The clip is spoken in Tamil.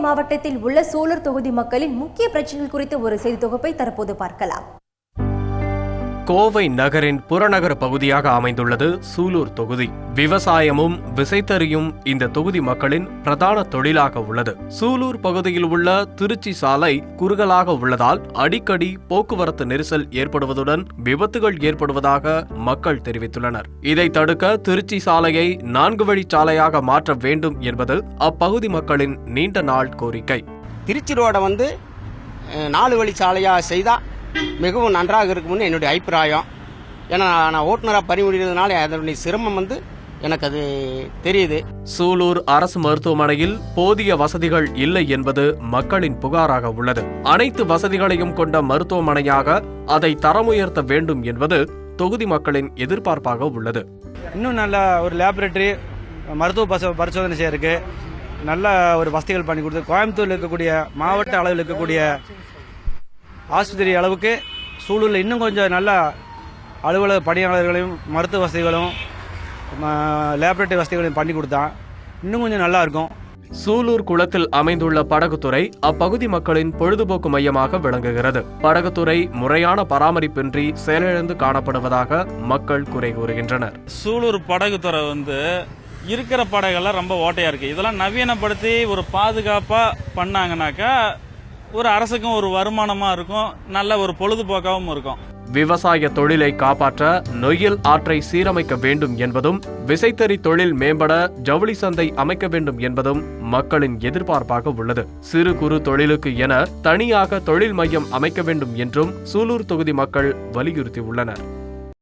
மாவட்டத்தில் உள்ள சூலூர் தொகுதி மக்களின் முக்கிய பிரச்சனைகள் குறித்த ஒரு செய்தி தொகுப்பை தற்போது பார்க்கலாம். கோவை நகரின் புறநகர பகுதியாக அமைந்துள்ளது சூலூர் தொகுதி. விவசாயமும் விசைத்தறியும் இந்த தொகுதி மக்களின் பிரதான தொழிலாக உள்ளது. சூலூர் பகுதியில் உள்ள திருச்சி சாலை குறுகலாக உள்ளதால் அடிக்கடி போக்குவரத்து நெரிசல் ஏற்படுவதுடன் விபத்துகள் ஏற்படுவதாக மக்கள் தெரிவித்துள்ளனர். இதை தடுக்க திருச்சி சாலையை 4 வழிச்சாலையாக மாற்ற வேண்டும் என்பது அப்பகுதி மக்களின் நீண்ட நாள் கோரிக்கை. திருச்சி ரோடை 4 வழிச்சாலையாக செய்தால் மிகவும் நன்றாக இருக்கும்னு என்னுடைய அபிப்பிராயம். ஏன்னா நான் ஓட்டுநராக பணிபுரிகிறதுனால அதனுடைய சிரமம் எனக்கு அது தெரியுது. சூலூர் அரசு மருத்துவமனையில் போதிய வசதிகள் இல்லை என்பது மக்களின் புகாராக உள்ளது. அனைத்து வசதிகளையும் கொண்ட மருத்துவமனையாக அதை தரமுயர்த்த வேண்டும் என்பது தொகுதி மக்களின் எதிர்பார்ப்பாக உள்ளது. இன்னும் நல்ல ஒரு லேபரேட்டரி மருத்துவ பரிசோதனை செய்யறதுக்கு நல்ல ஒரு வசதிகள் பண்ணி கொடுத்து கோயம்புத்தூரில் இருக்கக்கூடிய மாவட்ட அளவில் இருக்கக்கூடிய ஆஸ்பத்திரி அளவுக்கு சூலூரில் இன்னும் கொஞ்சம் நல்ல அலுவலக பணியாளர்களையும் மருத்துவ வசதிகளும் லேபரேட்டரி வசதிகளையும் பண்ணி கொடுத்தா இன்னும் கொஞ்சம் நல்லா இருக்கும். சூலூர் குளத்தில் அமைந்துள்ள படகுத்துறை அப்பகுதி மக்களின் பொழுதுபோக்கு மையமாக விளங்குகிறது. படகுத்துறை முறையான பராமரிப்பின்றி செயலிழந்து காணப்படுவதாக மக்கள் குறை கூறுகின்றனர். சூலூர் படகுத்துறை இருக்கிற படகுகள்லாம் ரொம்ப ஓட்டையா இருக்கு. இதெல்லாம் நவீனப்படுத்தி ஒரு பாதுகாப்பா பண்ணாங்கன்னாக்கா ஒரு அரசுக்கும் ஒரு வருமானமா இருக்கும், நல்ல ஒரு பொழுதுபோக்காகவும் இருக்கும். விவசாய தொழிலை காப்பாற்ற நொய்யல் ஆற்றை சீரமைக்க வேண்டும் என்பதும் விசைத்தறி தொழில் மேம்பட ஜவுளி சந்தை அமைக்க வேண்டும் என்பதும் மக்களின் எதிர்பார்ப்பாக உள்ளது. சிறு குறு தொழிலுக்கு என தனியாக தொழில் மையம் அமைக்க வேண்டும் என்றும் சூலூர் தொகுதி மக்கள் வலியுறுத்தியுள்ளனர்.